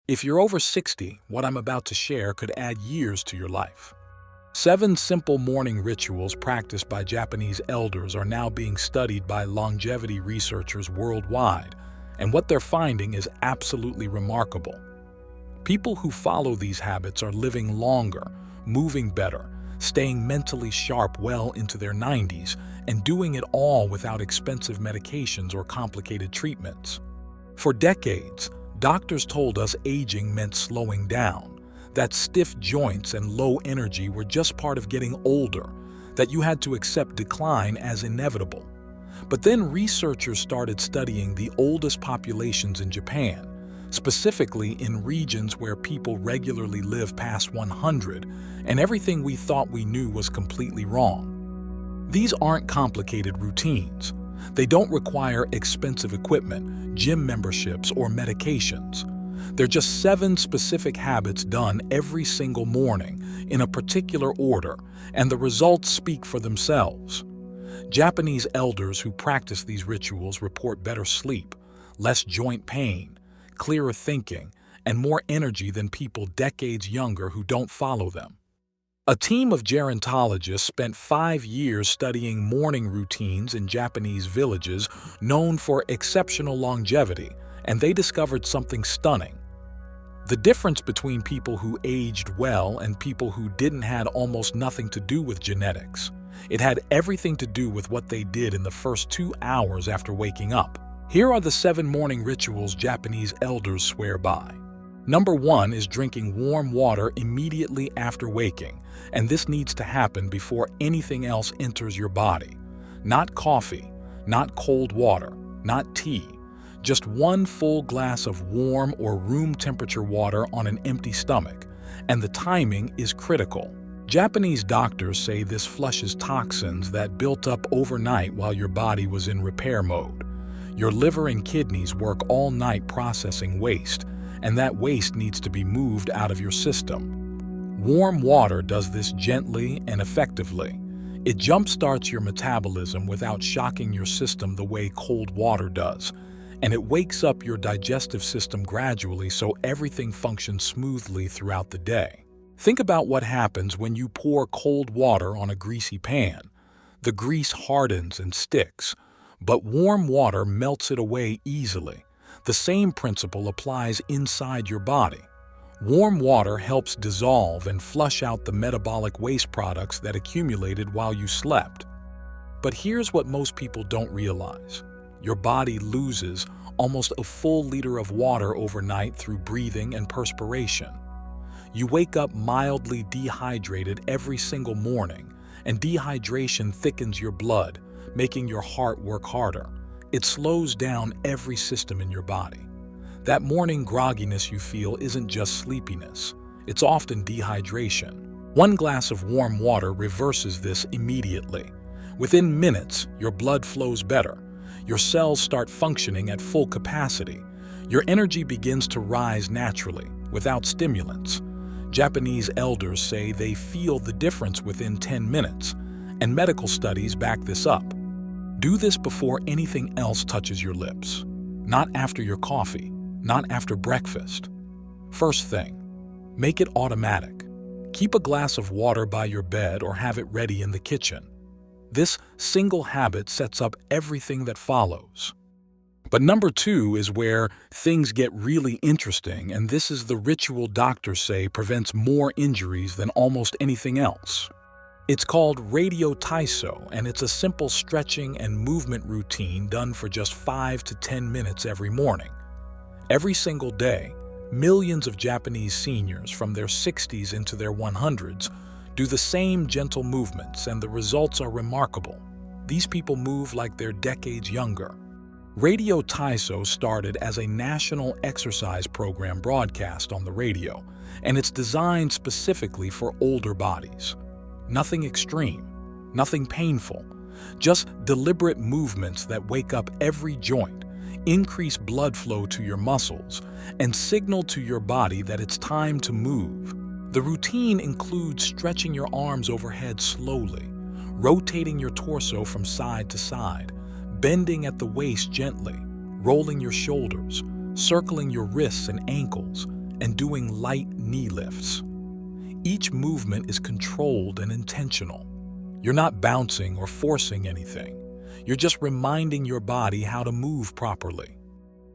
If you're over 60, what I'm about to share could add years to your life. 7 simple morning rituals practiced by Japanese elders are now being studied by longevity researchers worldwide, and what they're finding is absolutely remarkable. People who follow these habits are living longer, moving better, staying mentally sharp well into their 90s, and doing it all without expensive medications or complicated treatments. For decades, doctors told us aging meant slowing down, that stiff joints and low energy were just part of getting older, that you had to accept decline as inevitable. But then researchers started studying the oldest populations in Japan, specifically in regions where people regularly live past 100, and everything we thought we knew was completely wrong. These aren't complicated routines. They don't require expensive equipment, gym memberships, or medications. They're just 7 specific habits done every single morning in a particular order, and the results speak for themselves. Japanese elders who practice these rituals report better sleep, less joint pain, clearer thinking, and more energy than people decades younger who don't follow them. A team of gerontologists spent 5 years studying morning routines in Japanese villages known for exceptional longevity, and they discovered something stunning. The difference between people who aged well and people who didn't had almost nothing to do with genetics. It had everything to do with what they did in the first 2 hours after waking up. Here are the 7 morning rituals Japanese elders swear by. Number 1 is drinking warm water immediately after waking, and this needs to happen before anything else enters your body. Not coffee, not cold water, not tea. Just 1 full glass of warm or room temperature water on an empty stomach, and the timing is critical. Japanese doctors say this flushes toxins that built up overnight while your body was in repair mode. Your liver and kidneys work all night processing waste, and that waste needs to be moved out of your system. Warm water does this gently and effectively. It jumpstarts your metabolism without shocking your system the way cold water does, and it wakes up your digestive system gradually so everything functions smoothly throughout the day. Think about what happens when you pour cold water on a greasy pan. The grease hardens and sticks, but warm water melts it away easily. The same principle applies inside your body. Warm water helps dissolve and flush out the metabolic waste products that accumulated while you slept. But here's what most people don't realize. Your body loses almost a full liter of water overnight through breathing and perspiration. You wake up mildly dehydrated every single morning, and dehydration thickens your blood, making your heart work harder. It slows down every system in your body. That morning grogginess you feel isn't just sleepiness, it's often dehydration. 1 glass of warm water reverses this immediately. Within minutes, your blood flows better. Your cells start functioning at full capacity. Your energy begins to rise naturally, without stimulants. Japanese elders say they feel the difference within 10 minutes, and medical studies back this up. Do this before anything else touches your lips. Not after your coffee, not after breakfast. First thing, make it automatic. Keep a glass of water by your bed or have it ready in the kitchen. This single habit sets up everything that follows. But number 2 is where things get really interesting, and this is the ritual doctors say prevents more injuries than almost anything else. It's called radio taiso, and it's a simple stretching and movement routine done for just 5 to 10 minutes every morning. Every single day, millions of Japanese seniors from their 60s into their 100s do the same gentle movements, and the results are remarkable. These people move like they're decades younger. Radio Taiso started as a national exercise program broadcast on the radio, and it's designed specifically for older bodies. Nothing extreme, nothing painful, just deliberate movements that wake up every joint, increase blood flow to your muscles, and signal to your body that it's time to move. The routine includes stretching your arms overhead slowly, rotating your torso from side to side, bending at the waist gently, rolling your shoulders, circling your wrists and ankles, and doing light knee lifts. Each movement is controlled and intentional. You're not bouncing or forcing anything. You're just reminding your body how to move properly.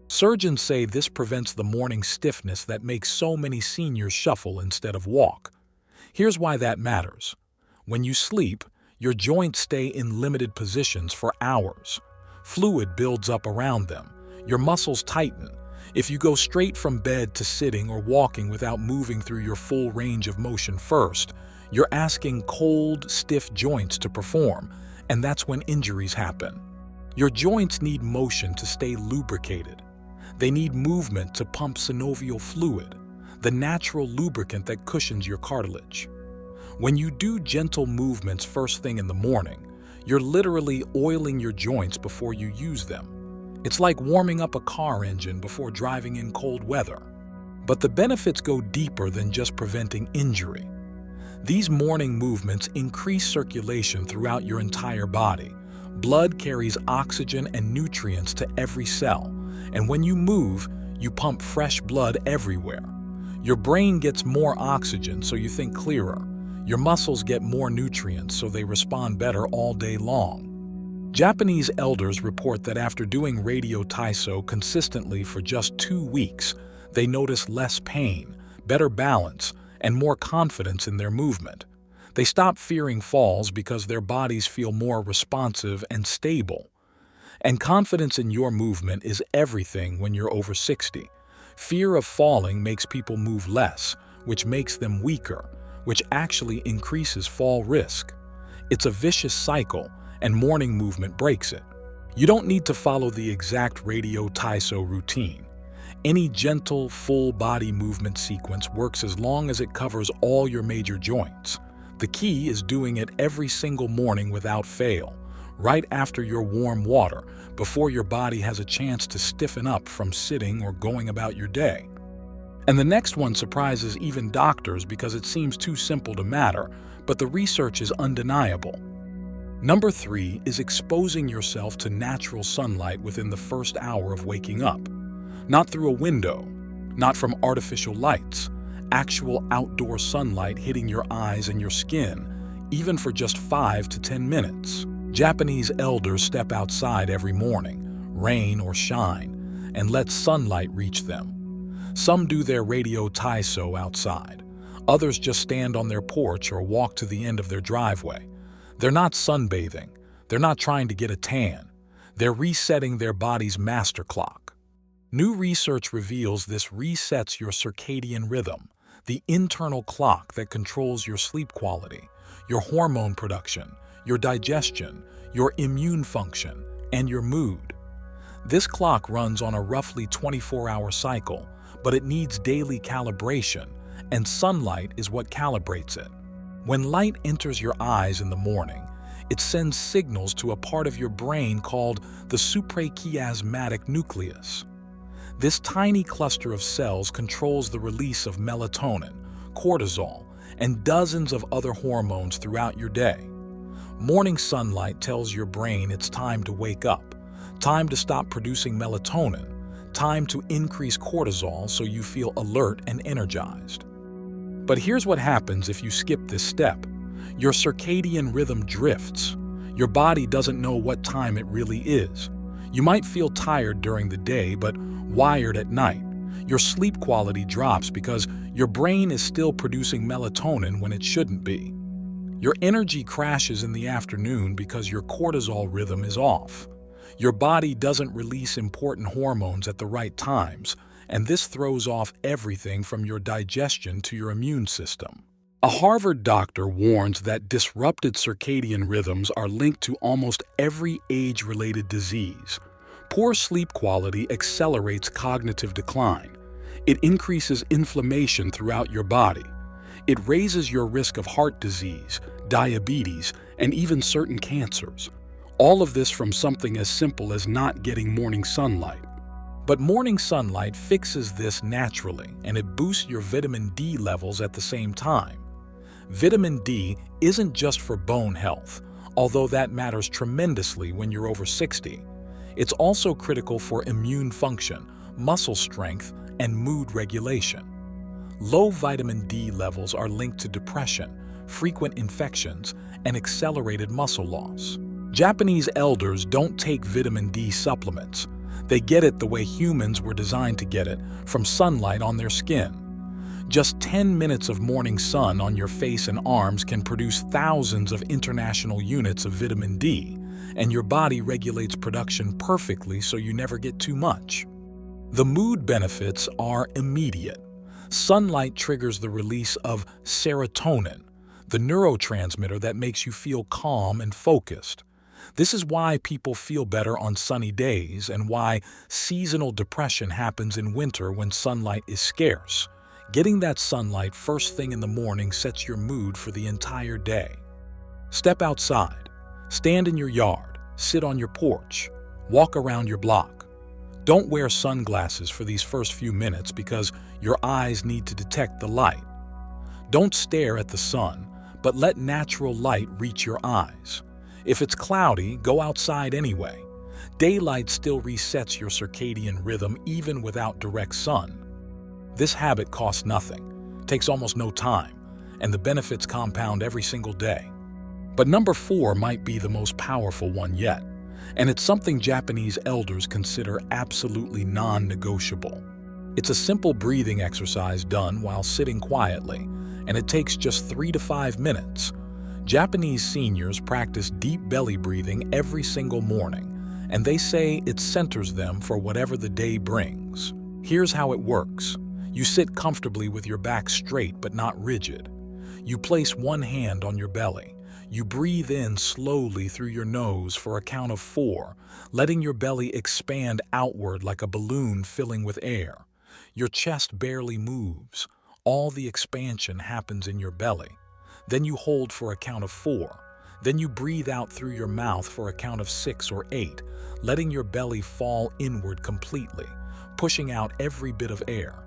Surgeons say this prevents the morning stiffness that makes so many seniors shuffle instead of walk. Here's why that matters. When you sleep, your joints stay in limited positions for hours. Fluid builds up around them. Your muscles tighten. If you go straight from bed to sitting or walking without moving through your full range of motion first, you're asking cold, stiff joints to perform, and that's when injuries happen. Your joints need motion to stay lubricated. They need movement to pump synovial fluid, the natural lubricant that cushions your cartilage. When you do gentle movements first thing in the morning, you're literally oiling your joints before you use them. It's like warming up a car engine before driving in cold weather. But the benefits go deeper than just preventing injury. These morning movements increase circulation throughout your entire body. Blood carries oxygen and nutrients to every cell, and when you move, you pump fresh blood everywhere. Your brain gets more oxygen, so you think clearer. Your muscles get more nutrients, so they respond better all day long. Japanese elders report that after doing radio taiso consistently for just 2 weeks, they notice less pain, better balance, and more confidence in their movement. They stop fearing falls because their bodies feel more responsive and stable. And confidence in your movement is everything when you're over 60. Fear of falling makes people move less, which makes them weaker, which actually increases fall risk. It's a vicious cycle, and morning movement breaks it. You don't need to follow the exact radio taiso routine. Any gentle, full-body movement sequence works as long as it covers all your major joints. The key is doing it every single morning without fail, right after your warm water, before your body has a chance to stiffen up from sitting or going about your day. And the next one surprises even doctors because it seems too simple to matter, but the research is undeniable. Number 3 is exposing yourself to natural sunlight within the first hour of waking up. Not through a window, not from artificial lights, actual outdoor sunlight hitting your eyes and your skin, even for just 5 to 10 minutes. Japanese elders step outside every morning, rain or shine, and let sunlight reach them. Some do their radio taiso outside. Others just stand on their porch or walk to the end of their driveway. They're not sunbathing. They're not trying to get a tan. They're resetting their body's master clock. New research reveals this resets your circadian rhythm, the internal clock that controls your sleep quality, your hormone production, your digestion, your immune function, and your mood. This clock runs on a roughly 24-hour cycle, but it needs daily calibration, and sunlight is what calibrates it. When light enters your eyes in the morning, it sends signals to a part of your brain called the suprachiasmatic nucleus. This tiny cluster of cells controls the release of melatonin, cortisol, and dozens of other hormones throughout your day. Morning sunlight tells your brain it's time to wake up, time to stop producing melatonin, time to increase cortisol so you feel alert and energized. But here's what happens if you skip this step. Your circadian rhythm drifts. Your body doesn't know what time it really is. You might feel tired during the day, but wired at night. Your sleep quality drops because your brain is still producing melatonin when it shouldn't be. Your energy crashes in the afternoon because your cortisol rhythm is off. Your body doesn't release important hormones at the right times, and this throws off everything from your digestion to your immune system. A Harvard doctor warns that disrupted circadian rhythms are linked to almost every age-related disease. Poor sleep quality accelerates cognitive decline. It increases inflammation throughout your body. It raises your risk of heart disease, diabetes, and even certain cancers. All of this from something as simple as not getting morning sunlight. But morning sunlight fixes this naturally, and it boosts your vitamin D levels at the same time. Vitamin D isn't just for bone health, although that matters tremendously when you're over 60. It's also critical for immune function, muscle strength, and mood regulation. Low vitamin D levels are linked to depression, frequent infections, and accelerated muscle loss. Japanese elders don't take vitamin D supplements. They get it the way humans were designed to get it, from sunlight on their skin. Just 10 minutes of morning sun on your face and arms can produce thousands of international units of vitamin D, and your body regulates production perfectly so you never get too much. The mood benefits are immediate. Sunlight triggers the release of serotonin, the neurotransmitter that makes you feel calm and focused. This is why people feel better on sunny days and why seasonal depression happens in winter when sunlight is scarce. Getting that sunlight first thing in the morning sets your mood for the entire day. Step outside. Stand in your yard. Sit on your porch. Walk around your block. Don't wear sunglasses for these first few minutes because your eyes need to detect the light. Don't stare at the sun, but let natural light reach your eyes. If it's cloudy, go outside anyway. Daylight still resets your circadian rhythm even without direct sun. This habit costs nothing, takes almost no time, and the benefits compound every single day. But number 4 might be the most powerful one yet, and it's something Japanese elders consider absolutely non-negotiable. It's a simple breathing exercise done while sitting quietly, and it takes just 3 to 5 minutes. Japanese seniors practice deep belly breathing every single morning, and they say it centers them for whatever the day brings. Here's how it works. You sit comfortably with your back straight but not rigid. You place one hand on your belly. You breathe in slowly through your nose for a count of 4, letting your belly expand outward like a balloon filling with air. Your chest barely moves. All the expansion happens in your belly. Then you hold for a count of 4. Then you breathe out through your mouth for a count of 6 or 8, letting your belly fall inward completely, pushing out every bit of air.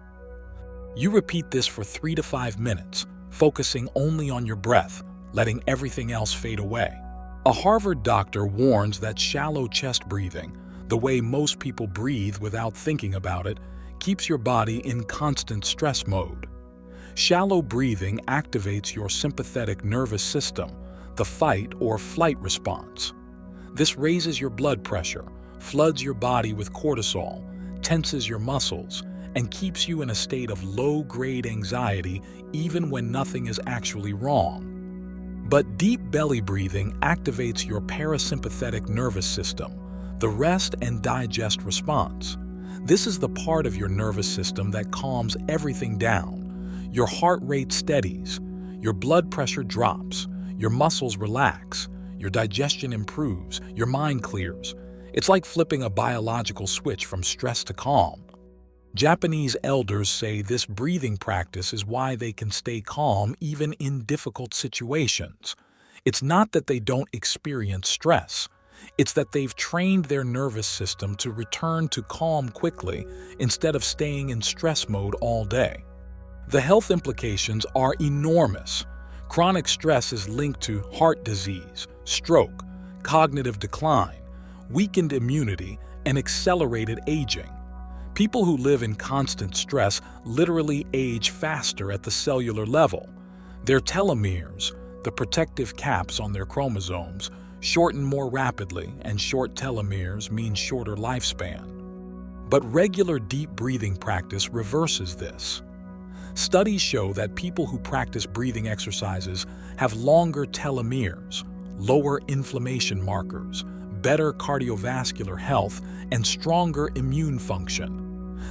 You repeat this for 3 to 5 minutes, focusing only on your breath, letting everything else fade away. A Harvard doctor warns that shallow chest breathing, the way most people breathe without thinking about it, keeps your body in constant stress mode. Shallow breathing activates your sympathetic nervous system, the fight or flight response. This raises your blood pressure, floods your body with cortisol, tenses your muscles, and keeps you in a state of low-grade anxiety even when nothing is actually wrong. But deep belly breathing activates your parasympathetic nervous system, the rest and digest response. This is the part of your nervous system that calms everything down. Your heart rate steadies, your blood pressure drops, your muscles relax, your digestion improves, your mind clears. It's like flipping a biological switch from stress to calm. Japanese elders say this breathing practice is why they can stay calm even in difficult situations. It's not that they don't experience stress. It's that they've trained their nervous system to return to calm quickly instead of staying in stress mode all day. The health implications are enormous. Chronic stress is linked to heart disease, stroke, cognitive decline, weakened immunity, and accelerated aging. People who live in constant stress literally age faster at the cellular level. Their telomeres, the protective caps on their chromosomes, shorten more rapidly, and short telomeres mean shorter lifespan. But regular deep breathing practice reverses this. Studies show that people who practice breathing exercises have longer telomeres, lower inflammation markers, better cardiovascular health, and stronger immune function.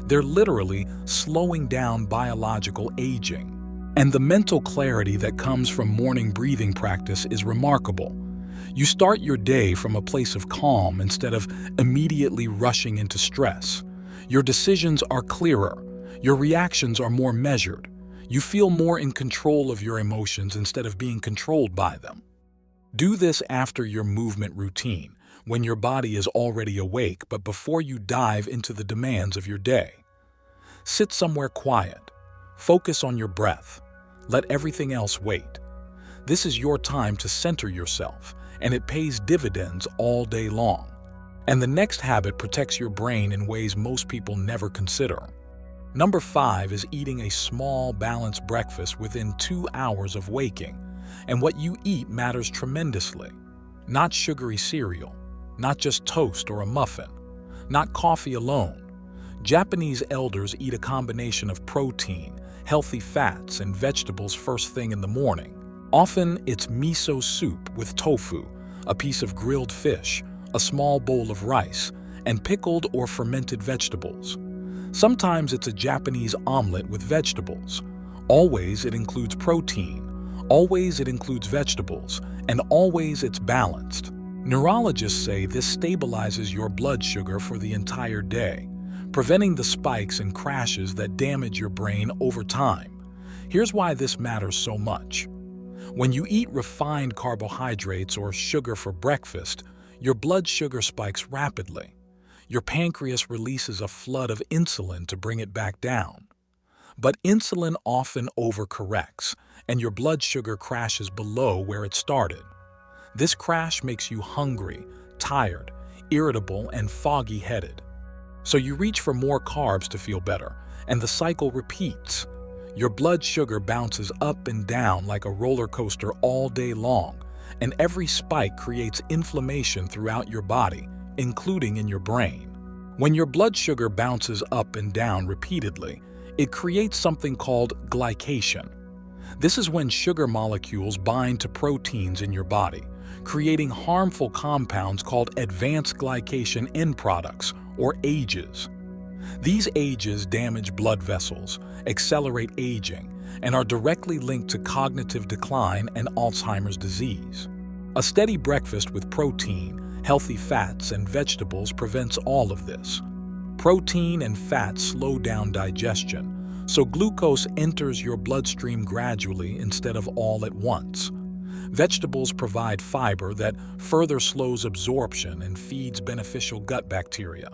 They're literally slowing down biological aging. And the mental clarity that comes from morning breathing practice is remarkable. You start your day from a place of calm instead of immediately rushing into stress. Your decisions are clearer. Your reactions are more measured. You feel more in control of your emotions instead of being controlled by them. Do this after your movement routine, when your body is already awake but before you dive into the demands of your day. Sit somewhere quiet. Focus on your breath. Let everything else wait. This is your time to center yourself, and it pays dividends all day long. And the next habit protects your brain in ways most people never consider. Number 5 is eating a small, balanced breakfast within 2 hours of waking. And what you eat matters tremendously. Not sugary cereal, not just toast or a muffin, not coffee alone. Japanese elders eat a combination of protein, healthy fats, and vegetables first thing in the morning. Often it's miso soup with tofu, a piece of grilled fish, a small bowl of rice, and pickled or fermented vegetables. Sometimes it's a Japanese omelet with vegetables. Always it includes protein, always it includes vegetables, and always it's balanced. Neurologists say this stabilizes your blood sugar for the entire day, preventing the spikes and crashes that damage your brain over time. Here's why this matters so much. When you eat refined carbohydrates or sugar for breakfast, your blood sugar spikes rapidly. Your pancreas releases a flood of insulin to bring it back down. But insulin often overcorrects, and your blood sugar crashes below where it started. This crash makes you hungry, tired, irritable, and foggy-headed. So you reach for more carbs to feel better, and the cycle repeats. Your blood sugar bounces up and down like a roller coaster all day long, and every spike creates inflammation throughout your body, including in your brain. When your blood sugar bounces up and down repeatedly, it creates something called glycation. This is when sugar molecules bind to proteins in your body, creating harmful compounds called advanced glycation end products, or AGEs. These AGEs damage blood vessels, accelerate aging, and are directly linked to cognitive decline and Alzheimer's disease. A steady breakfast with protein, healthy fats, and vegetables prevents all of this. Protein and fats slow down digestion, so glucose enters your bloodstream gradually instead of all at once. Vegetables provide fiber that further slows absorption and feeds beneficial gut bacteria.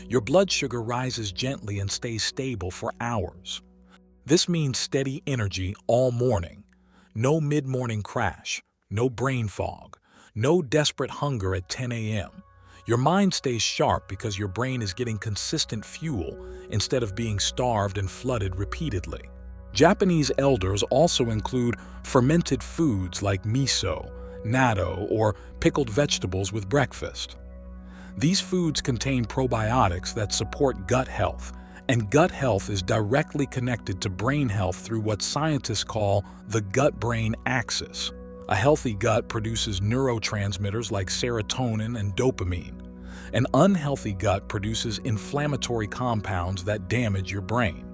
Your blood sugar rises gently and stays stable for hours. This means steady energy all morning. No mid-morning crash, no brain fog, no desperate hunger at 10 a.m. Your mind stays sharp because your brain is getting consistent fuel instead of being starved and flooded repeatedly. Japanese elders also include fermented foods like miso, natto, or pickled vegetables with breakfast. These foods contain probiotics that support gut health, and gut health is directly connected to brain health through what scientists call the gut-brain axis. A healthy gut produces neurotransmitters like serotonin and dopamine. An unhealthy gut produces inflammatory compounds that damage your brain.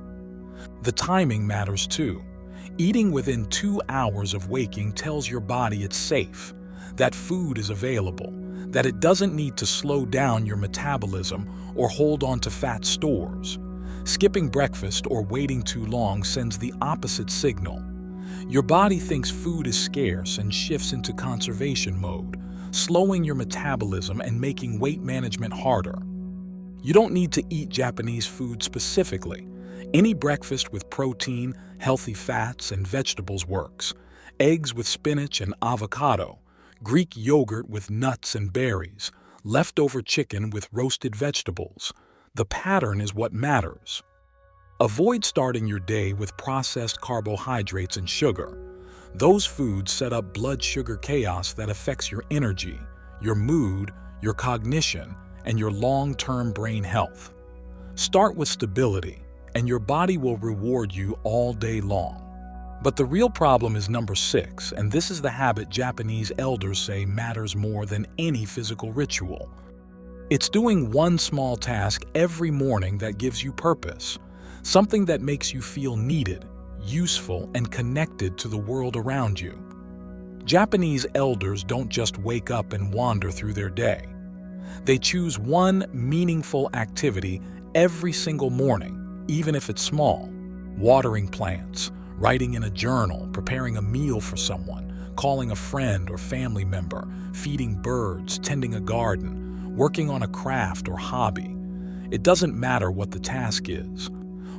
The timing matters too. Eating within 2 hours of waking tells your body it's safe, that food is available, that it doesn't need to slow down your metabolism or hold on to fat stores. Skipping breakfast or waiting too long sends the opposite signal. Your body thinks food is scarce and shifts into conservation mode, slowing your metabolism and making weight management harder. You don't need to eat Japanese food specifically. Any breakfast with protein, healthy fats, and vegetables works. Eggs with spinach and avocado, Greek yogurt with nuts and berries, leftover chicken with roasted vegetables. The pattern is what matters. Avoid starting your day with processed carbohydrates and sugar. Those foods set up blood sugar chaos that affects your energy, your mood, your cognition, and your long-term brain health. Start with stability, and your body will reward you all day long. But the real problem is number 6, and this is the habit Japanese elders say matters more than any physical ritual. It's doing one small task every morning that gives you purpose, something that makes you feel needed, useful, and connected to the world around you. Japanese elders don't just wake up and wander through their day. They choose one meaningful activity every single morning, even if it's small. Watering plants, writing in a journal, preparing a meal for someone, calling a friend or family member, feeding birds, tending a garden, working on a craft or hobby. It doesn't matter what the task is.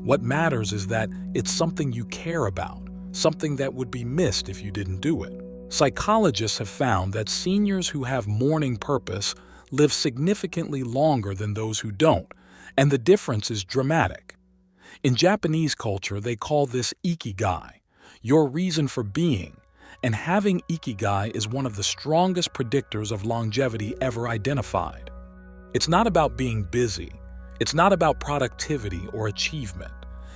What matters is that it's something you care about, something that would be missed if you didn't do it. Psychologists have found that seniors who have morning purpose live significantly longer than those who don't, and the difference is dramatic. In Japanese culture, they call this ikigai, your reason for being, and having ikigai is one of the strongest predictors of longevity ever identified. It's not about being busy. It's not about productivity or achievement.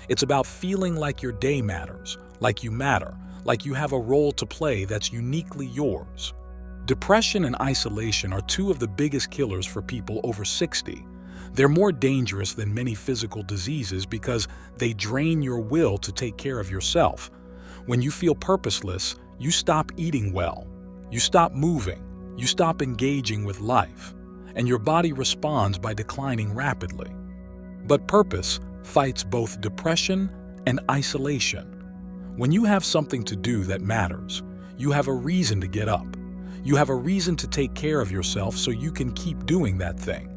It's about feeling like your day matters, like you matter, like you have a role to play that's uniquely yours. Depression and isolation are two of the biggest killers for people over 60. They're more dangerous than many physical diseases because they drain your will to take care of yourself. When you feel purposeless, you stop eating well, you stop moving, you stop engaging with life, and your body responds by declining rapidly. But purpose fights both depression and isolation. When you have something to do that matters, you have a reason to get up. You have a reason to take care of yourself so you can keep doing that thing.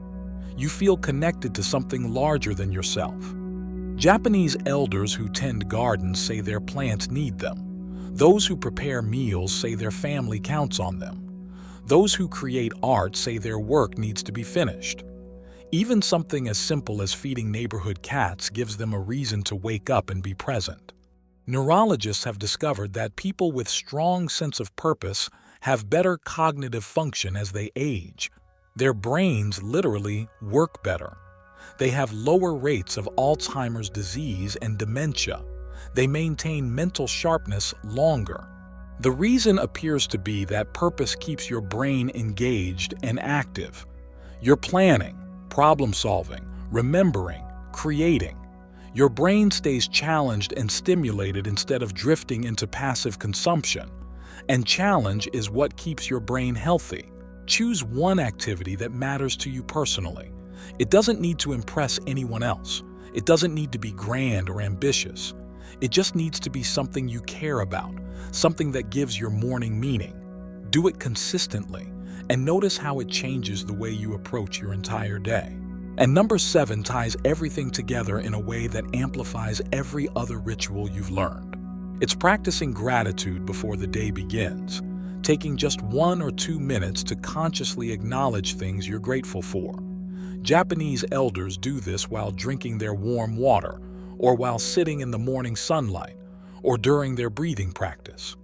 You feel connected to something larger than yourself. Japanese elders who tend gardens say their plants need them. Those who prepare meals say their family counts on them. Those who create art say their work needs to be finished. Even something as simple as feeding neighborhood cats gives them a reason to wake up and be present. Neurologists have discovered that people with strong sense of purpose have better cognitive function as they age. Their brains literally work better. They have lower rates of Alzheimer's disease and dementia. They maintain mental sharpness longer. The reason appears to be that purpose keeps your brain engaged and active. You're planning, problem-solving, remembering, creating. Your brain stays challenged and stimulated instead of drifting into passive consumption. And challenge is what keeps your brain healthy. Choose one activity that matters to you personally. It doesn't need to impress anyone else. It doesn't need to be grand or ambitious. It just needs to be something you care about, something that gives your morning meaning. Do it consistently, and notice how it changes the way you approach your entire day. And number 7 ties everything together in a way that amplifies every other ritual you've learned. It's practicing gratitude before the day begins, taking just 1 or 2 minutes to consciously acknowledge things you're grateful for. Japanese elders do this while drinking their warm water, or while sitting in the morning sunlight, or during their breathing practice.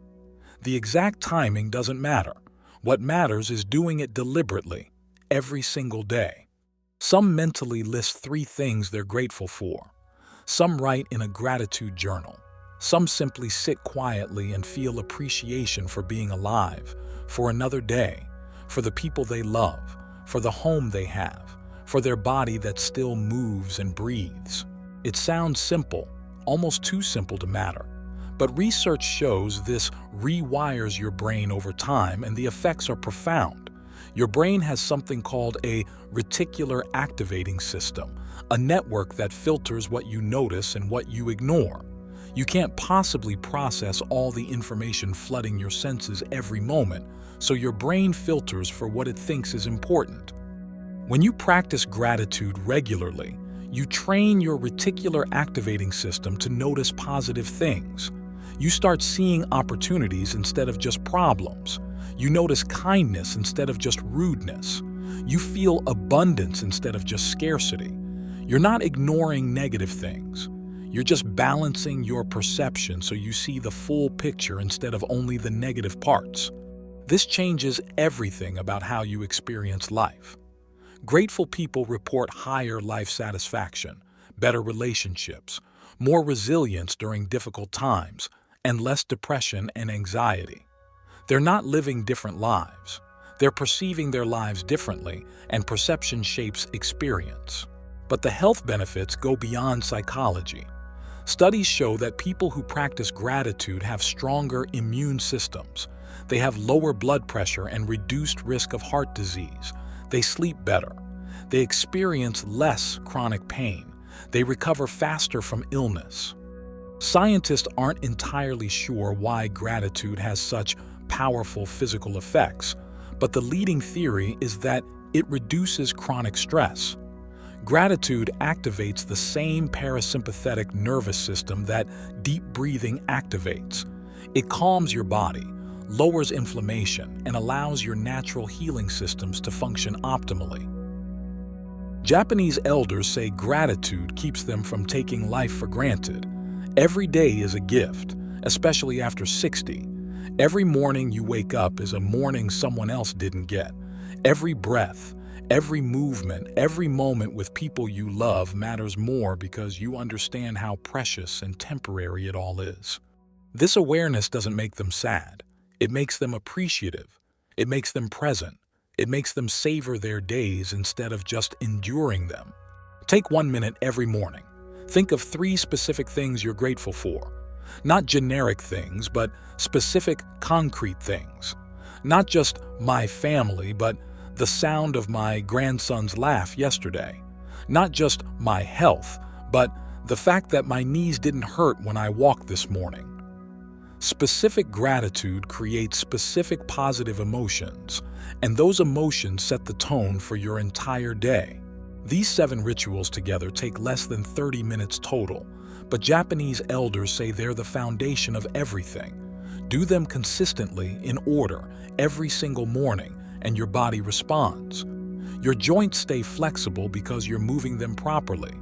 The exact timing doesn't matter. What matters is doing it deliberately, every single day. Some mentally list 3 things they're grateful for. Some write in a gratitude journal. Some simply sit quietly and feel appreciation for being alive, for another day, for the people they love, for the home they have, for their body that still moves and breathes. It sounds simple, almost too simple to matter. But research shows this rewires your brain over time, and the effects are profound. Your brain has something called a reticular activating system, a network that filters what you notice and what you ignore. You can't possibly process all the information flooding your senses every moment, so your brain filters for what it thinks is important. When you practice gratitude regularly, you train your reticular activating system to notice positive things. You start seeing opportunities instead of just problems. You notice kindness instead of just rudeness. You feel abundance instead of just scarcity. You're not ignoring negative things. You're just balancing your perception so you see the full picture instead of only the negative parts. This changes everything about how you experience life. Grateful people report higher life satisfaction, better relationships, more resilience during difficult times, and less depression and anxiety. They're not living different lives. They're perceiving their lives differently, and perception shapes experience. But the health benefits go beyond psychology. Studies show that people who practice gratitude have stronger immune systems. They have lower blood pressure and reduced risk of heart disease. They sleep better. They experience less chronic pain. They recover faster from illness. Scientists aren't entirely sure why gratitude has such powerful physical effects, but the leading theory is that it reduces chronic stress. Gratitude activates the same parasympathetic nervous system that deep breathing activates. It calms your body, lowers inflammation, and allows your natural healing systems to function optimally. Japanese elders say gratitude keeps them from taking life for granted. Every day is a gift, especially after 60. Every morning you wake up is a morning someone else didn't get. Every breath, every movement, every moment with people you love matters more because you understand how precious and temporary it all is. This awareness doesn't make them sad. It makes them appreciative. It makes them present. It makes them savor their days instead of just enduring them. Take 1 minute every morning. Think of 3 specific things you're grateful for. Not generic things, but specific, concrete things. Not just my family, but the sound of my grandson's laugh yesterday. Not just my health, but the fact that my knees didn't hurt when I walked this morning. Specific gratitude creates specific positive emotions, and those emotions set the tone for your entire day. These 7 rituals together take less than 30 minutes total, but Japanese elders say they're the foundation of everything. Do them consistently in order every single morning, and your body responds. Your joints stay flexible because you're moving them properly.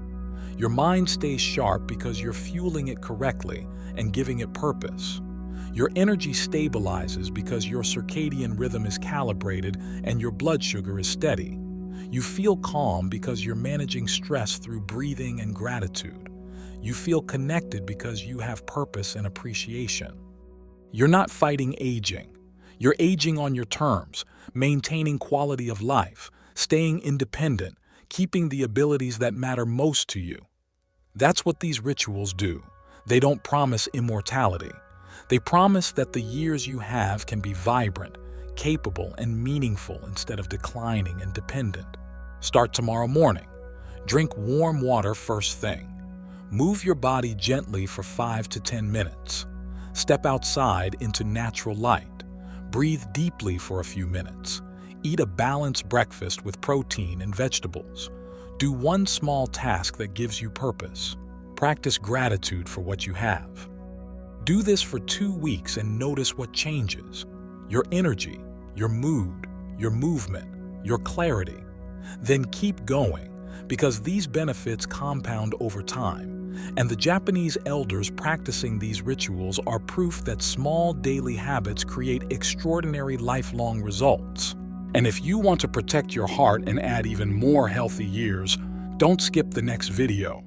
Your mind stays sharp because you're fueling it correctly and giving it purpose. Your energy stabilizes because your circadian rhythm is calibrated and your blood sugar is steady. You feel calm because you're managing stress through breathing and gratitude. You feel connected because you have purpose and appreciation. You're not fighting aging. You're aging on your terms, maintaining quality of life, staying independent, keeping the abilities that matter most to you. That's what these rituals do. They don't promise immortality. They promise that the years you have can be vibrant, capable, and meaningful instead of declining and dependent. Start tomorrow morning. Drink warm water first thing. Move your body gently for 5 to 10 minutes. Step outside into natural light. Breathe deeply for a few minutes. Eat a balanced breakfast with protein and vegetables. Do one small task that gives you purpose. Practice gratitude for what you have. Do this for 2 weeks and notice what changes. Your energy, your mood, your movement, your clarity. Then keep going, because these benefits compound over time. And the Japanese elders practicing these rituals are proof that small daily habits create extraordinary lifelong results. And if you want to protect your heart and add even more healthy years, don't skip the next video.